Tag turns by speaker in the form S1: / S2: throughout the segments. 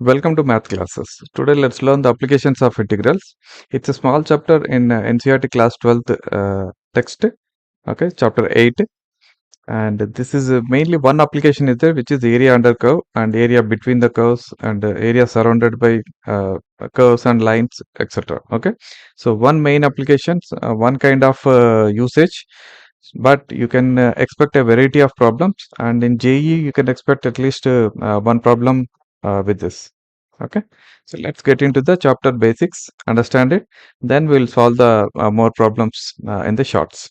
S1: Welcome to math classes. Today let's learn the applications of integrals. It's a small chapter in NCERT class 12th text. Okay, chapter 8. And this is mainly one application is there, which is area under curve and area between the curves and area surrounded by curves and lines, etc. Okay, so one main applications, one kind of usage, but you can expect a variety of problems, and in JEE you can expect at least one problem with this. Okay, so let's get into the chapter basics, understand it, then we'll solve the more problems in the shorts.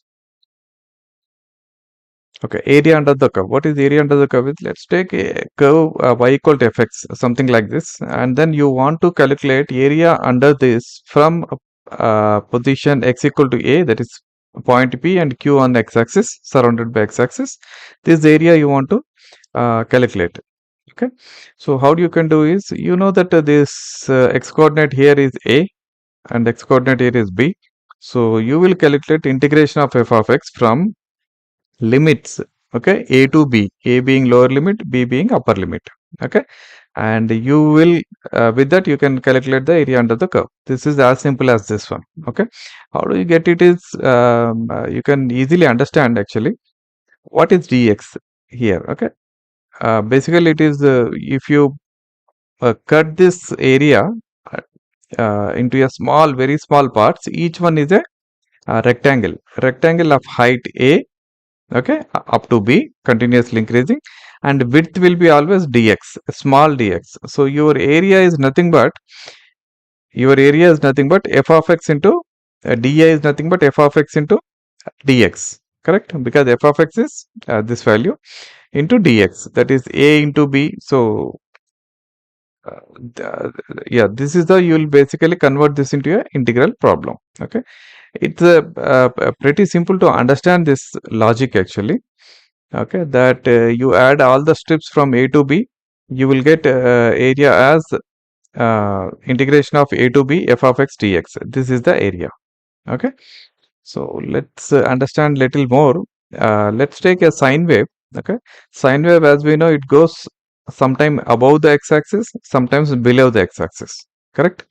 S1: Okay, area under the curve. What is area under the curve? Let's take a curve y equal to fx, something like this, and then you want to calculate area under this from position x equal to a, that is point P, and q on the x-axis, surrounded by x-axis. This area you want to calculate. Okay, so how you can do is, you know that this x coordinate here is a and x coordinate here is b. So you will calculate integration of f of x from limits, okay, a to b, a being lower limit, b being upper limit. Okay, and you will with that you can calculate the area under the curve. This is as simple as this one. Okay, how do you get it is you can easily understand actually what is dx here. Okay, basically it is if you cut this area into a small, very small parts, each one is a rectangle of height a, okay, up to b, continuously increasing, and width will be always dx, small dx. So your area is nothing but f of x into di is nothing but f of x into dx, correct? Because f of x is this value into dx, that is a into b. So yeah, this is the, you will basically convert this into a integral problem. Okay, it's pretty simple to understand this logic actually. Okay, that you add all the strips from a to b, you will get area as integration of a to b f of x dx. This is the area. Okay, so let's understand little more. Let's take a sine wave. Okay, sine wave, as we know, it goes sometime above the x-axis, sometimes below the x-axis, correct?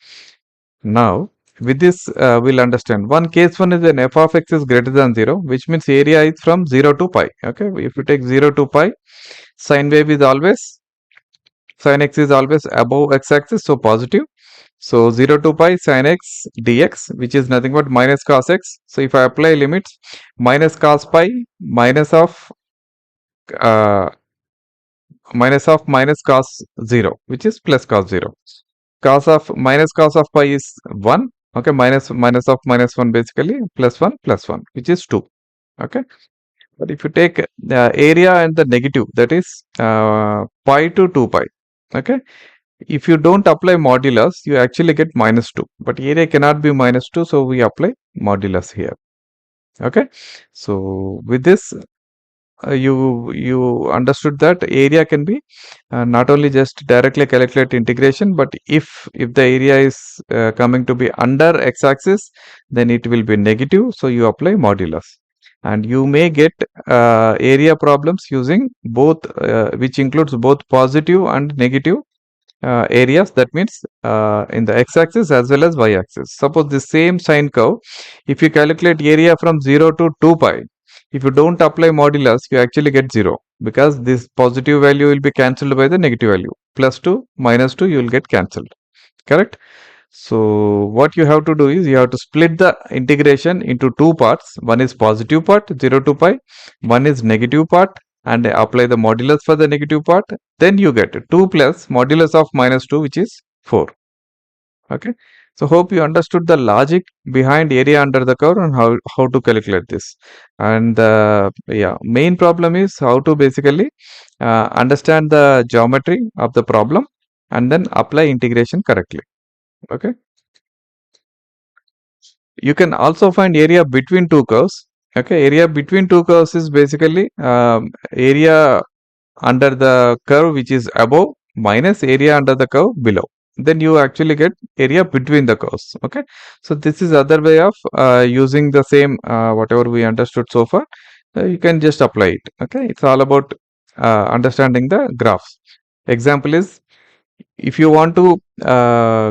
S1: Now with this we'll understand one case. One is when f of x is greater than 0, which means area is from 0 to pi. Okay, if you take 0 to pi, sine wave is always, sine x is always above x-axis, so positive. So 0 to pi sine x dx, which is nothing but minus cos x. So if I apply limits, minus cos pi minus of uh, minus cos 0, which is plus cos 0. Cos of pi is 1. Okay, minus of minus 1, basically plus 1, which is 2. Okay, but if you take the area and the negative, that is pi to 2 pi. Okay, if you don't apply modulus, you actually get minus 2, but area cannot be minus 2, so we apply modulus here. Okay, so with this you understood that area can be not only just directly calculate integration, but if the area is coming to be under x-axis, then it will be negative, so you apply modulus. And you may get area problems using both which includes both positive and negative areas, that means in the x-axis as well as y-axis. Suppose the same sine curve, if you calculate area from 0 to 2 pi, if you don't apply modulus, you actually get 0, because this positive value will be cancelled by the negative value. Plus 2, minus 2, you will get cancelled, correct? So what you have to do is, you have to split the integration into two parts. One is positive part 0 to pi, one is negative part, and apply the modulus for the negative part. Then you get 2 plus modulus of minus 2, which is 4. Okay, so hope you understood the logic behind area under the curve and how to calculate this. And yeah, main problem is how to basically understand the geometry of the problem and then apply integration correctly. Okay, you can also find area between two curves. Okay, area between two curves is basically area under the curve which is above minus area under the curve below. Then you actually get area between the curves. Okay, so this is other way of using the same whatever we understood so far. You can just apply it. Okay, it's all about understanding the graphs. Example is, if you want to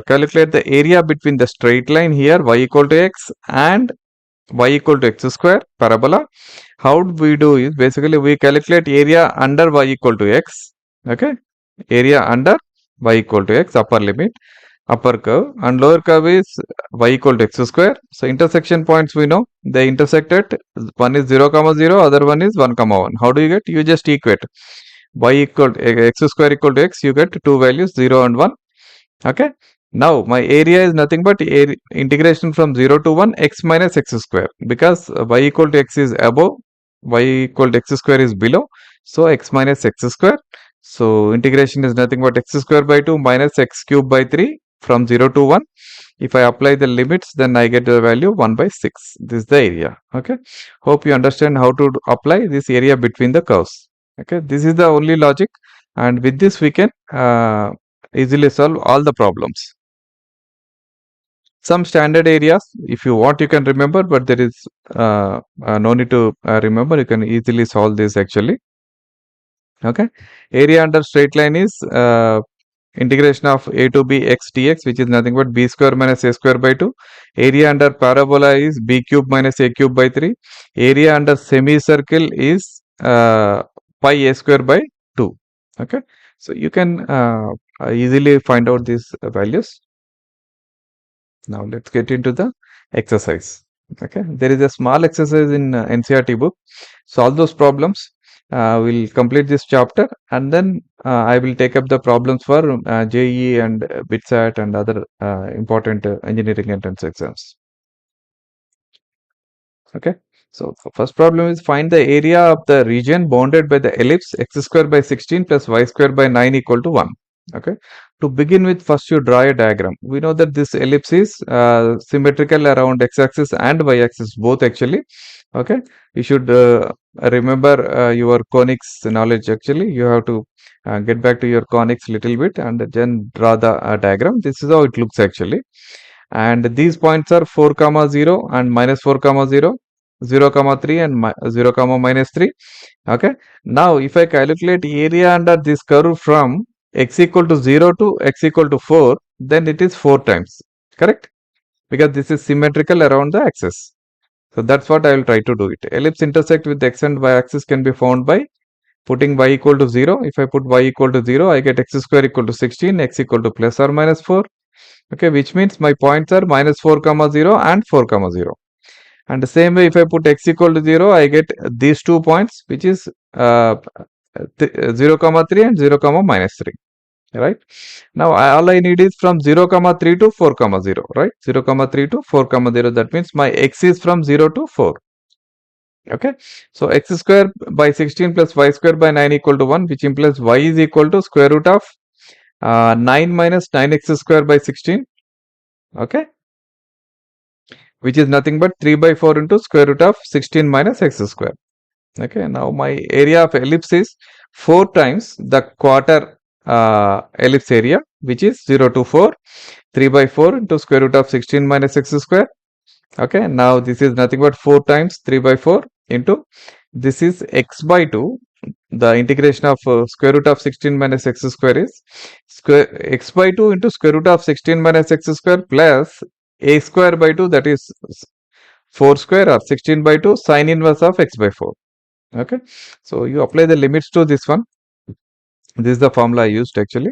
S1: calculate the area between the straight line here y equal to x and y equal to x square parabola, how we do is basically we calculate area under y equal to x. Okay, area under y equal to x, upper limit, upper curve, and lower curve is y equal to x square. So intersection points we know they intersect at, one is 0 comma 0, other one is 1 comma 1. How do you get? You just equate y equal to x square equal to x, you get two values 0 and 1. Okay, now my area is nothing but integration from 0 to 1 x minus x square, because y equal to x is above, y equal to x square is below, so x minus x square. So integration is nothing but x square by 2 minus x cube by 3 from 0 to 1. If I apply the limits, then I get the value 1 by 6. This is the area. Okay, hope you understand how to apply this area between the curves. Okay, this is the only logic, and with this we can easily solve all the problems. Some standard areas, if you want, you can remember, but there is no need to remember. You can easily solve this actually. Okay, area under straight line is integration of a to b x dx, which is nothing but b square minus a square by 2. Area under parabola is b cube minus a cube by 3. Area under semicircle is pi a square by 2. Okay, so you can easily find out these values. Now let's get into the exercise. Okay, there is a small exercise in NCERT book. Solve those problems. We'll complete this chapter, and then I will take up the problems for JEE and BITSAT and other important engineering entrance exams. Okay, so first problem is find the area of the region bounded by the ellipse x square by 16 plus y square by 9 equal to 1. Okay, to begin with, first you draw a diagram. We know that this ellipse is symmetrical around x-axis and y-axis both actually. Okay, you should remember your conics knowledge. Actually, you have to get back to your conics little bit and then draw the diagram. This is how it looks actually, and these points are 4 comma 0 and minus 4 comma 0, 0 comma 3 and 0 comma minus 3. Okay, now if I calculate area under this curve from x equal to 0 to x equal to 4, then it is 4 times, correct? Because this is symmetrical around the axis. So that's what I will try to do it. Ellipse intersect with x and y axis can be found by putting y equal to 0. If I put y equal to 0, I get x square equal to 16, x equal to plus or minus 4. Okay, which means my points are minus 4 comma 0 and 4 comma 0. And the same way, if I put x equal to 0, I get these 2 points, which is 0 comma 3 and 0 comma minus 3. Right, now all I need is from 0 comma 3 to 4 comma 0. Right, 0 comma 3 to 4 comma 0. That means my x is from 0 to 4. Okay, so x square by 16 plus y square by 9 equal to 1, which implies y is equal to square root of 9 minus 9x square by 16. Okay, which is nothing but 3 by 4 into square root of 16 minus x square. Okay, now my area of ellipse is 4 times the quarter ellipse area, which is 0 to 4, 3 by 4 into square root of 16 minus x square. Okay, now this is nothing but 4 times 3 by 4 into, this is x by 2. The integration of square root of 16 minus x square is square x by 2 into square root of 16 minus x square plus a square by 2, that is 4 square, or 16 by 2 sine inverse of x by 4. Okay, so you apply the limits to this one. This is the formula I used actually.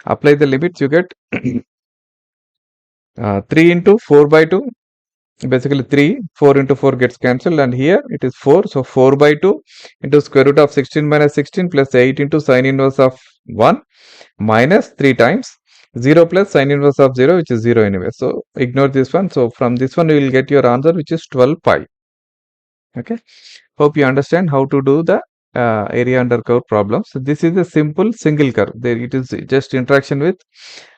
S1: Apply the limits, you get 3 into 4 by 2, basically 3, 4 into 4 gets cancelled, and here it is 4, so 4 by 2 into square root of 16 minus 16 plus 8 into sine inverse of 1 minus 3 times 0 plus sine inverse of 0, which is 0 anyway, so ignore this one. So from this one you will get your answer, which is 12 pi. Okay, hope you understand how to do the area under curve problem. So this is a simple single curve. There it is just interaction with,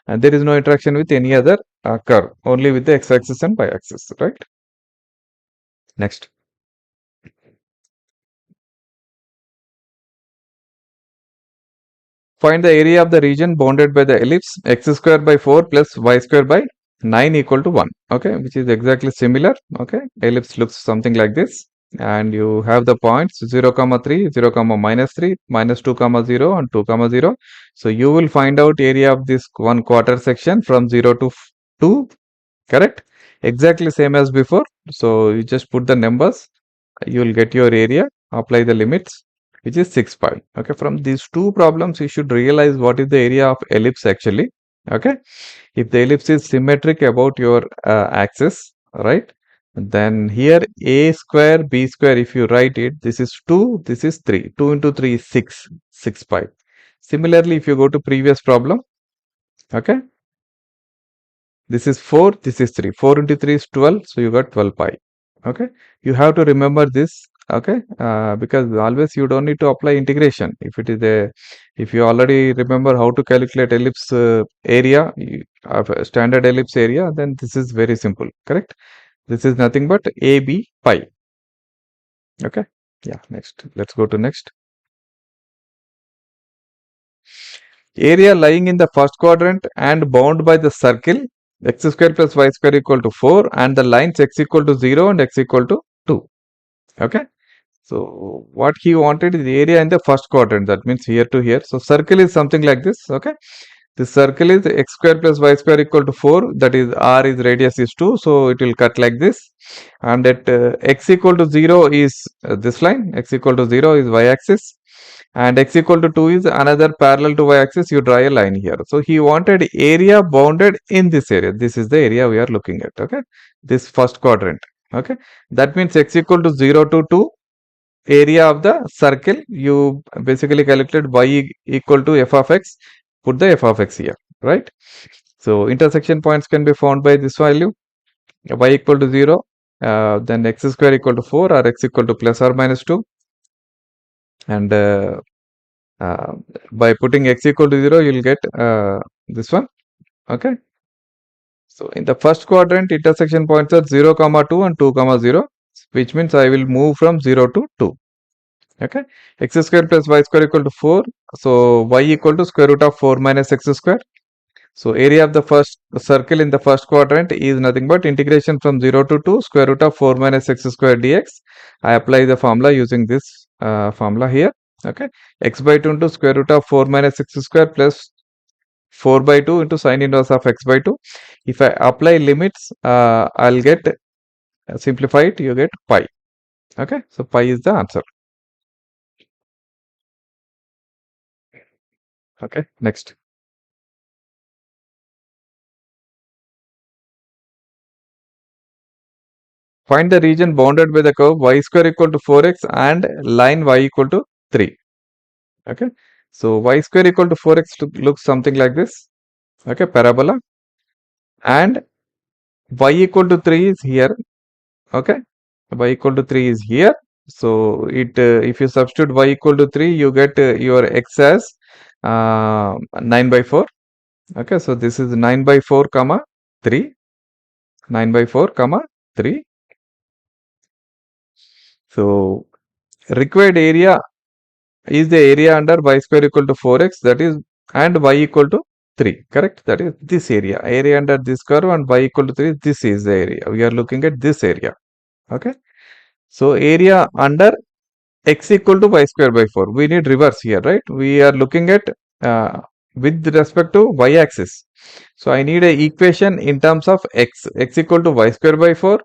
S1: and there is no interaction with any other curve, only with the x-axis and y-axis, right? Next, find the area of the region bounded by the ellipse x square by 4 plus y square by 9 equal to 1. Okay, which is exactly similar. Okay, ellipse looks something like this. and you have the points 0, 3, 0, -3, -2, 0, and 2, 0. So you will find out area of this 1/4 section from 0 to 2, correct? Exactly same as before. So you just put the numbers, you will get your area, apply the limits, which is 6 pi. Okay, from these two problems, you should realize what is the area of ellipse actually. Okay, if the ellipse is symmetric about your axis, right? Then here a square, b square, if you write it, this is 2, this is 3. 2 into 3 is 6, 6 pi. Similarly, if you go to previous problem, okay, this is 4, this is 3. 4 into 3 is 12, so you got 12 pi. Okay, you have to remember this, okay, because always you don't need to apply integration. If you already remember how to calculate ellipse area, of a standard ellipse area, then this is very simple, correct? This is nothing but AB pi. Okay, yeah, next. Let's go to next. Area lying in the first quadrant and bound by the circle x square plus y square equal to 4 and the lines x equal to 0 and x equal to 2. Okay. So what he wanted is the area in the first quadrant. That means here to here. So circle is something like this. Okay. The circle is x square plus y square equal to 4. That is r is radius is 2. So it will cut like this. And at x equal to 0 is this line. X equal to 0 is y axis. And x equal to 2 is another parallel to y axis. You draw a line here. So he wanted area bounded in this area. This is the area we are looking at. Okay. This first quadrant. Okay. That means x equal to 0 to 2. Area of the circle, you basically calculate y equal to f of x, put the f of x here, right? So intersection points can be found by this value, y equal to 0, then x square equal to 4 or x equal to plus or minus 2, and uh, by putting x equal to 0, you will get this one, okay? So in the first quadrant, intersection points are 0, 2 and 2, 0, which means I will move from 0 to 2. Okay, x square plus y square equal to 4. So y equal to square root of 4 minus x square. So area of the first circle in the first quadrant is nothing but integration from 0 to 2 square root of 4 minus x square dx. I apply the formula using this formula here. Okay, x by 2 into square root of 4 minus x square plus 4 by 2 into sine inverse of x by 2. If I apply limits, I'll get simplify it, you get pi. Okay, so pi is the answer. Okay, next. Find the region bounded by the curve y square equal to 4x and line y equal to 3. Okay. So y square equal to 4x looks something like this. Okay, parabola. And y equal to 3 is here. Okay. Y equal to 3 is here. So if you substitute y equal to 3, you get your x as 9 by 4. Okay. So this is 9 by 4 comma 3. 9 by 4 comma 3. So required area is the area under y square equal to 4x, that is, and y equal to 3, correct? That is this area under this curve, and y equal to 3, this is the area. We are looking at this area. Okay. So area under x equal to y square by 4. We need reverse here, right? We are looking at with respect to y axis. So I need a equation in terms of x equal to y square by 4,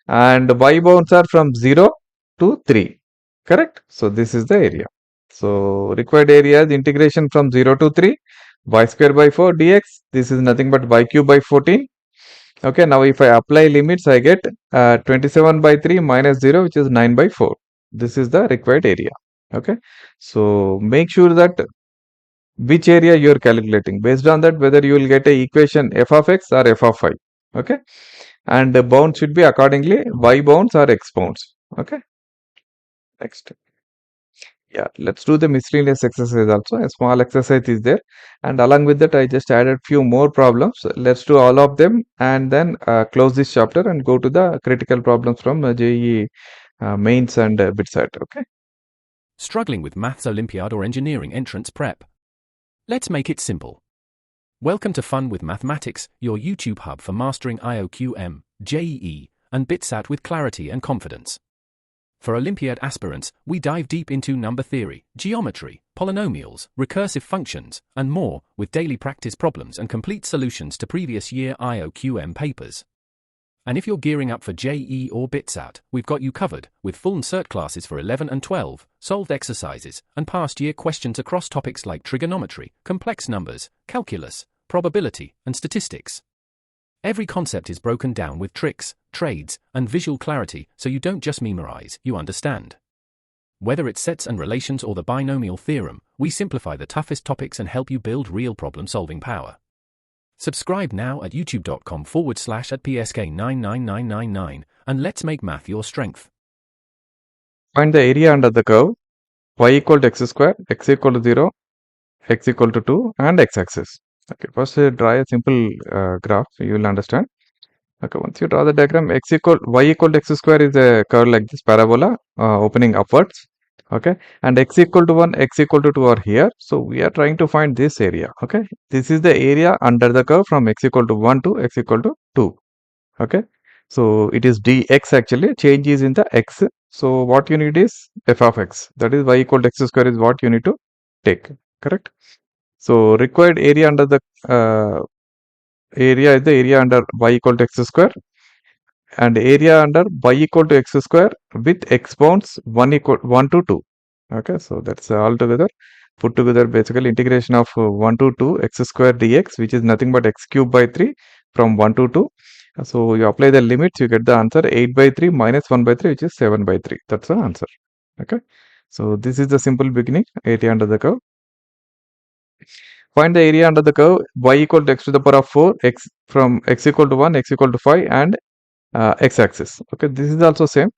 S1: and y bounds are from 0 to 3, correct? So this is the area. So required area is integration from 0 to 3, y square by 4 dx. This is nothing but y cube by 14. Okay, now if I apply limits, I get 27 by 3 minus 0, which is 9 by 4. This is the required area. Okay, so make sure that which area you are calculating. Based on that, whether you will get a equation f of x or f of y. Okay, and the bound should be accordingly y bounds or x bounds. Okay, next. Yeah, let's do the miscellaneous exercise also. A small exercise is there, and along with that I just added few more problems. Let's do all of them and then close this chapter and go to the critical problems from JEE mains and BitSat. Okay.
S2: Struggling with Maths Olympiad or Engineering Entrance Prep? Let's make it simple. Welcome to Fun with Mathematics, your YouTube hub for mastering IOQM, JEE, and BitSat with clarity and confidence. For Olympiad aspirants, we dive deep into number theory, geometry, polynomials, recursive functions, and more, with daily practice problems and complete solutions to previous year IOQM papers. And if you're gearing up for JEE or BITSAT, we've got you covered, with full NCERT classes for 11 and 12, solved exercises, and past year questions across topics like trigonometry, complex numbers, calculus, probability, and statistics. Every concept is broken down with tricks, trades, and visual clarity, so you don't just memorize, you understand. Whether it's sets and relations or the binomial theorem, we simplify the toughest topics and help you build real problem-solving power. Subscribe now at youtube.com/PSK99999 and let's make math your strength.
S1: Find the area under the curve y equal to x square, x equal to 0, x equal to 2, and x-axis. Okay, first draw a simple graph, you will understand. Okay, once you draw the diagram, y equal to x square is a curve like this, parabola opening upwards. Okay, and x equal to 1, x equal to 2 are here. So we are trying to find this area. Okay, this is the area under the curve from x equal to 1 to x equal to 2. Okay, so it is dx actually, change is in the x. So what you need is f of x, that is y equal to x square is what you need to take, correct? So required area under the area is the area under y equal to x square, and area under y equal to x square with x bounds 1 to 2. Okay, so that's all together put together, basically integration of 1 to 2 x square dx, which is nothing but x cube by 3 from 1 to 2. So you apply the limits, you get the answer 8 by 3 minus 1 by 3, which is 7 by 3. That's the answer. Okay, so this is the simple beginning, area under the curve. Find the area under the curve y equal to x to the power of 4, x from x equal to 1, x equal to 5, and x-axis. Okay, this is also same.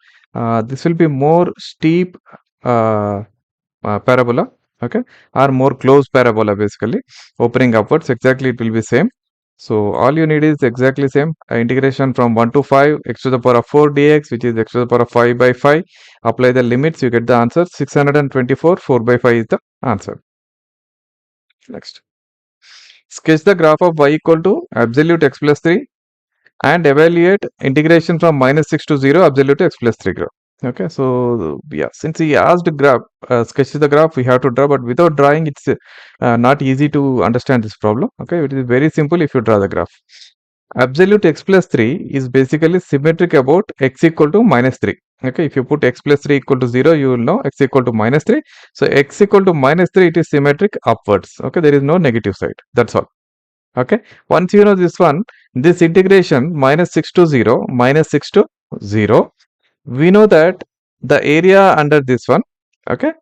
S1: This will be more steep parabola, okay, or more closed parabola, basically opening upwards. Exactly, it will be same. So all you need is exactly same, integration from 1 to 5, x to the power of 4 dx, which is x to the power of 5 by 5. Apply the limits, you get the answer 624. 4 by 5 is the answer. Next, sketch the graph of y equal to absolute x plus 3 and evaluate integration from minus 6 to 0 absolute to x plus 3 graph. Okay, so yeah, since he asked graph, sketch the graph, we have to draw, but without drawing, it's not easy to understand this problem. Okay, it is very simple if you draw the graph. Absolute x plus 3 is basically symmetric about x equal to minus 3. Okay, if you put x plus 3 equal to 0, you will know x equal to minus 3. So x equal to minus 3, it is symmetric upwards. Okay, there is no negative side. That's all. Okay, once you know this one, this integration minus 6 to 0, minus 6 to 0, we know that the area under this one, okay,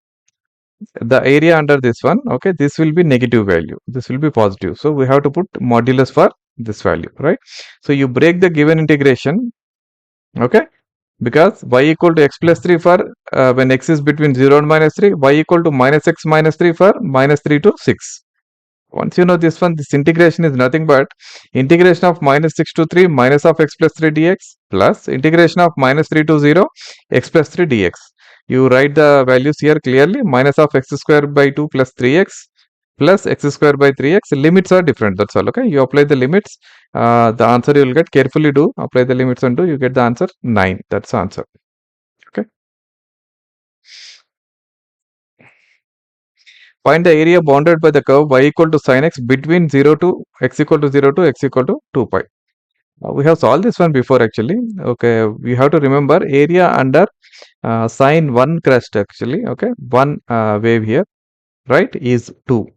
S1: the area under this one, okay, this will be negative value, this will be positive. So we have to put modulus for this value, right? So you break the given integration, okay, because y equal to x plus 3 for when x is between 0 and minus 3, y equal to minus x minus 3 for minus 3 to 6. Once you know this one, this integration is nothing but integration of minus 6 to 3 minus of x plus 3 dx plus integration of minus 3 to 0 x plus 3 dx. You write the values here clearly, minus of x square by 2 plus 3x plus x square by 3x. Limits are different, that's all. Okay, you apply the limits, the answer you will get, carefully do, apply the limits and do, you get the answer 9. That's the answer. Okay, find the area bounded by the curve y equal to sin x between 0 to x equal to 0 to x equal to 2 pi. We have solved this one before actually. Okay, we have to remember area under sine 1 crest actually. Okay, one wave here, right, is 2.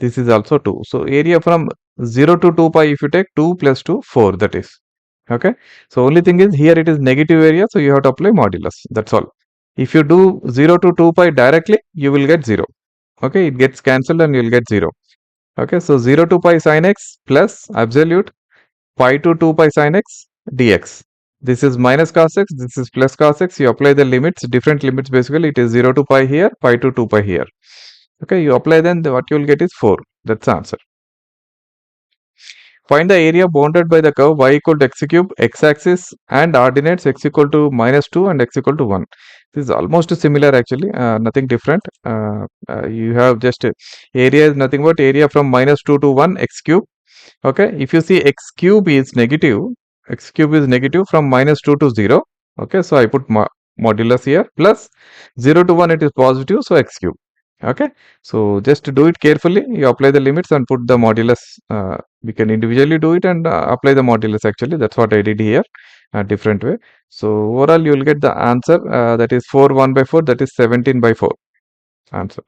S1: This is also 2. So area from 0 to 2 pi, if you take 2 plus 2, 4, that is. Okay, so only thing is here it is negative area, so you have to apply modulus. That's all. If you do 0 to 2 pi directly, you will get 0. Okay, it gets cancelled and you will get 0. Okay, so 0 to pi sin x plus absolute pi to 2 pi sin x dx. This is minus cos x, this is plus cos x. You apply the limits, different limits basically. It is 0 to pi here, pi to 2 pi here. Okay, you apply, then what you will get is 4. That's the answer. Find the area bounded by the curve y equal to x cube, x axis, and ordinates x equal to minus 2 and x equal to 1. This is almost similar actually, nothing different. You have just area is nothing but area from minus 2 to 1 x cube. Okay, if you see x cube is negative from minus 2 to 0. Okay, so I put modulus here, plus 0 to 1 it is positive, so x cube. Okay, so just to do it carefully, you apply the limits and put the modulus. We can individually do it and apply the modulus. Actually, that's what I did here, a different way. So overall, you will get the answer, that is 4 1 by 4, that is 17 by 4 answer.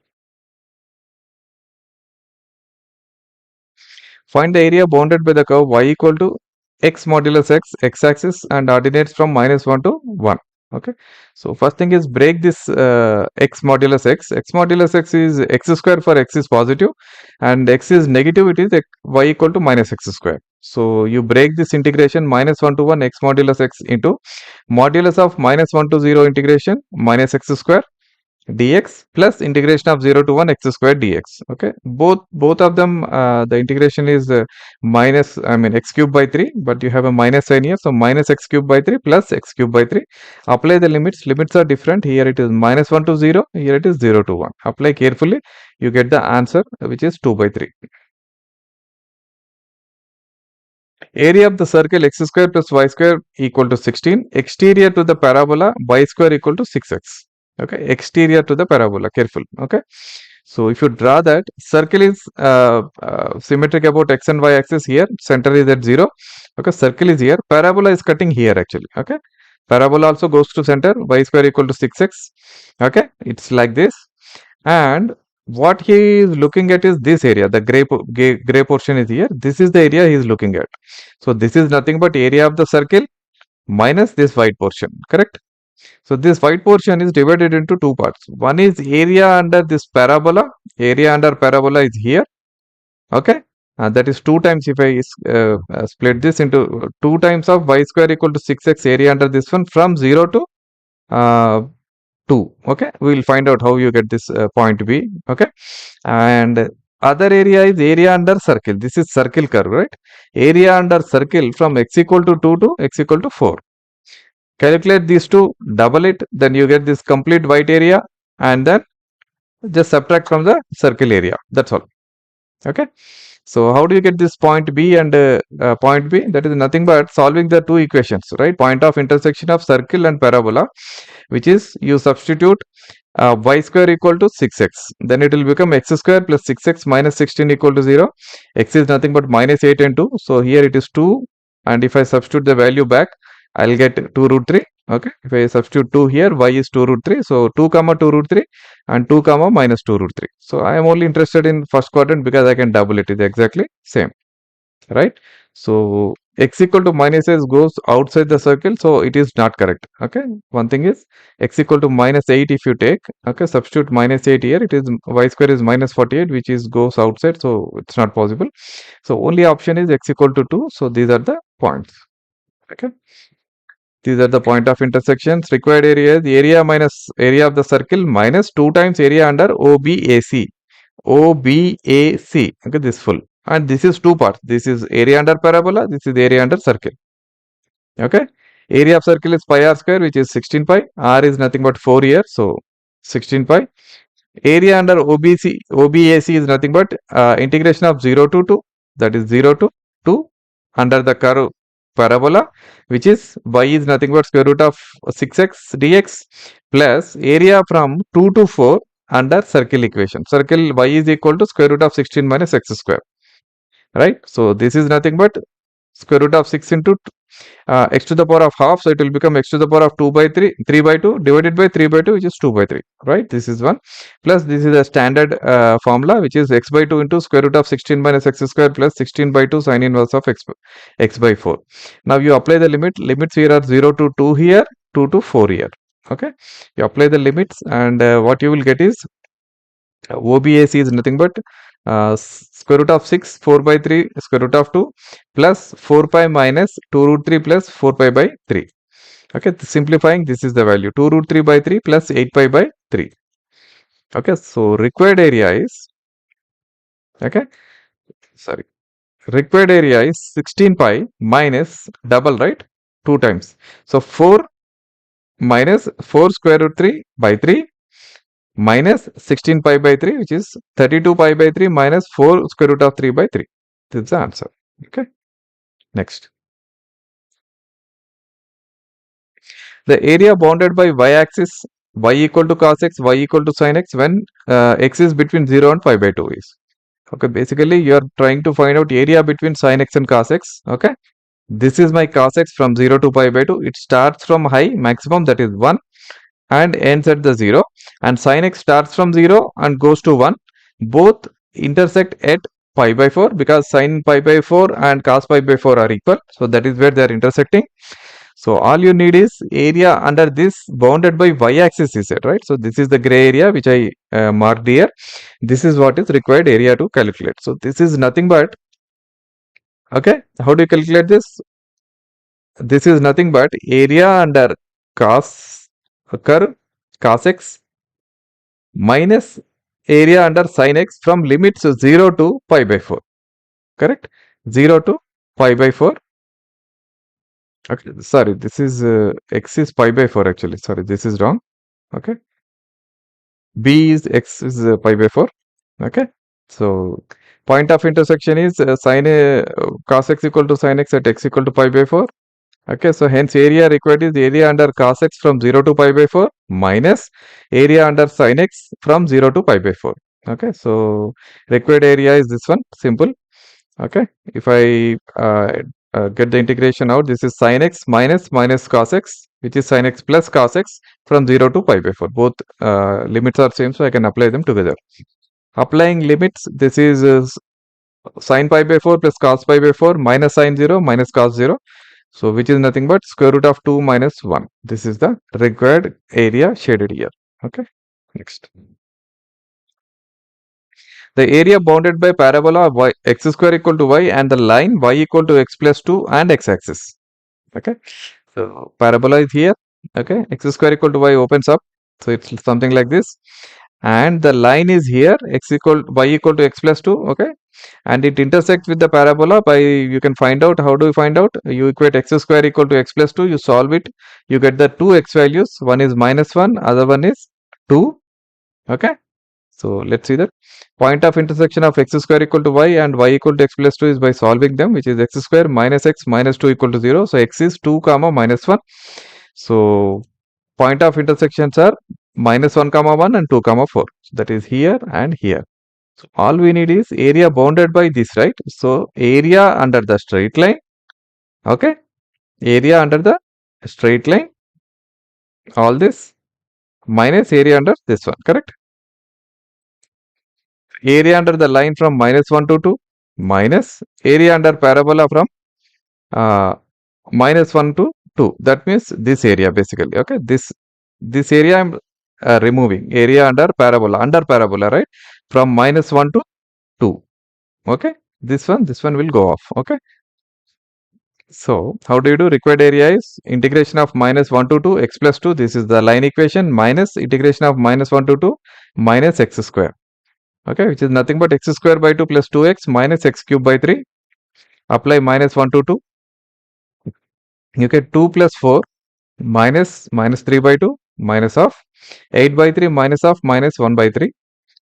S1: Find the area bounded by the curve y equal to x modulus x, x-axis, and ordinates from -1 to 1. Okay, so first thing is break this x modulus x. X modulus x is x square for x is positive, and x is negative, it is y equal to minus x square. So you break this integration -1 to 1 x modulus x into modulus of -1 to 0 integration minus x square dx plus integration of 0 to 1 x square dx. Okay, both of them, the integration is minus, I mean x cube by 3, but you have a minus sign here, so minus x cube by 3 plus x cube by 3. Apply the limits are different. Here it is -1 to 0, here it is 0 to 1. Apply carefully, you get the answer, which is 2 by 3. Area of the circle x square plus y square equal to 16. Exterior to the parabola y square equal to 6x. Okay, exterior to the parabola, careful. Okay, so if you draw that, circle is symmetric about x and y axis here, center is at 0. Okay, circle is here, parabola is cutting here actually. Okay, parabola also goes to center, y square equal to 6x. Okay, it's like this. And what he is looking at is this area, the gray portion is here. This is the area he is looking at. So this is nothing but area of the circle minus this white portion, correct? So this white portion is divided into two parts. One is area under this parabola. Area under parabola is here. Okay, that is 2 times, if I split this into 2 times of y square equal to 6x area under this one from 0 to 2. Okay, we will find out how you get this point B. Okay, and other area is area under circle. This is circle curve, right? Area under circle from x equal to 2 to x equal to 4. Calculate these two, double it, then you get this complete white area, and then just subtract from the circle area. That's all. Okay, so how do you get this point B and point B? That is nothing but solving the two equations, right? Point of intersection of circle and parabola, which is you substitute y square equal to 6x. Then it will become x square plus 6x minus 16 equal to 0. X is nothing but minus 8 and 2. So here it is 2. And if I substitute the value back, I'll get 2 root 3. Okay, if I substitute 2 here, y is 2 root 3. So 2 comma 2 root 3 and 2 comma minus 2 root 3. So I am only interested in first quadrant because I can double it. It's exactly same, right? So x equal to minus s goes outside the circle, so it is not correct. Okay, one thing is x equal to minus 8 if you take, okay, substitute minus 8 here, it is y square is minus 48, which is goes outside, so it's not possible. So only option is x equal to 2. So these are the points. Okay, these are the point of intersections. Required area is area minus area of the circle minus 2 times area under OBAC. OBAC. Okay, this full. And this is two parts. This is area under parabola. This is area under circle. Okay. Area of circle is pi r square, which is 16 pi. R is nothing but 4 here. So 16 pi. Area under OBAC is nothing but integration of 0 to 2. That is 0 to 2 under the curve parabola, which is y is nothing but square root of 6x dx plus area from 2 to 4 under circle equation. Circle y is equal to square root of 16 minus x square, right? So this is nothing but square root of 6 into x to the power of half, so it will become x to the power of 2 by 3, 3 by 2 divided by 3 by 2, which is 2 by 3, right? This is one, plus this is a standard formula, which is x by 2 into square root of 16 minus x square plus 16 by 2 sine inverse of x by 4. Now you apply the limits here are 0 to 2 here, 2 to 4 here. Okay, you apply the limits, and what you will get is OBAC is nothing but square root of 6, 4 by 3, square root of 2 plus 4 pi minus 2 root 3 plus 4 pi by 3. Okay, simplifying, this is the value 2 root 3 by 3 plus 8 pi by 3. Okay, so required area is, okay, sorry, required area is 16 pi minus double, right? 2 times. So 4 minus 4 square root 3 by 3 minus 16 pi by 3, which is 32 pi by 3 minus 4 square root of 3 by 3. This is the answer. Okay, next. The area bounded by y-axis, y equal to cos x, y equal to sin x when x is between 0 and pi by 2 is. Okay, basically you are trying to find out area between sin x and cos x. Okay, this is my cos x from 0 to pi by 2. It starts from high maximum, that is 1, and ends at the 0, and sin x starts from 0 and goes to 1. Both intersect at pi by 4 because sin pi by 4 and cos pi by 4 are equal, so that is where they are intersecting. So all you need is area under this bounded by y-axis is it, right? So this is the gray area which I marked here. This is what is required area to calculate. So this is nothing but, okay, how do you calculate this? This is nothing but area under cos curve cos x minus area under sin x from limits 0 to pi by 4. Correct? 0 to pi by 4. Okay, sorry, this is x is pi by 4 actually. Sorry, this is wrong. Okay. B is x is pi by 4. Okay. So point of intersection is cos x equal to sin x at x equal to pi by 4. Okay, so hence area required is area under cos x from 0 to pi by 4 minus area under sin x from 0 to pi by 4. Okay, so required area is this one, simple. Okay, if I get the integration out, this is sin x minus cos x, which is sin x plus cos x from 0 to pi by 4. Both limits are same, so I can apply them together. Applying limits, this is sin pi by 4 plus cos pi by 4 minus sin 0 minus cos 0. So which is nothing but square root of 2 minus 1. This is the required area shaded here. Okay, next. The area bounded by parabola y, x square equal to y and the line y equal to x plus 2 and x axis. Okay, so parabola is here. Okay, x square equal to y opens up. So it's something like this. And the line is here, y equal to x plus 2. Okay, and it intersects with the parabola by, you can find out, how do you find out? You equate x square equal to x plus 2, you solve it, you get the two x values, one is minus 1, other one is 2. Okay, so let's see that. Point of intersection of x square equal to y and y equal to x plus 2 is by solving them, which is x square minus x minus 2 equal to 0. So x is 2 comma minus 1. So point of intersections are minus 1 comma 1 and 2 comma 4. So that is here and here. So all we need is area bounded by this, right? So area under the straight line, okay? Area under the straight line, all this minus area under this one, correct? Area under the line from minus 1 to 2 minus area under parabola from minus 1 to 2. That means this area basically, okay? This area I'm removing, area under parabola, right? From minus 1 to 2. Okay, this one will go off. Okay, so how do you do? Required area is integration of minus 1 to 2 x plus 2. This is the line equation minus integration of minus 1 to 2 minus x square. Okay, which is nothing but x square by 2 plus 2x minus x cube by 3. Apply minus 1 to 2. You get 2 plus 4 minus 3 by 2 minus of 8 by 3 minus of minus 1 by 3.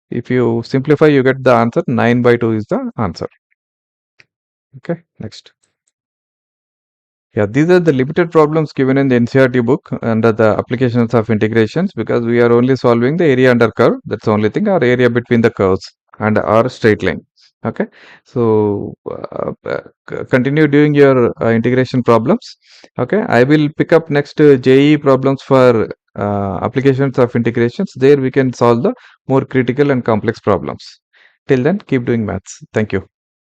S1: If you simplify, you get the answer 9 by 2 is the answer. Okay, next. Yeah, these are the limited problems given in the NCERT book under the applications of integrations, because we are only solving the area under curve. That's the only thing, or area between the curves and our straight line. Okay, so continue doing your integration problems. Okay, I will pick up next JEE problems for applications of integrations. There we can solve the more critical and complex problems. Till then, keep doing maths. Thank you.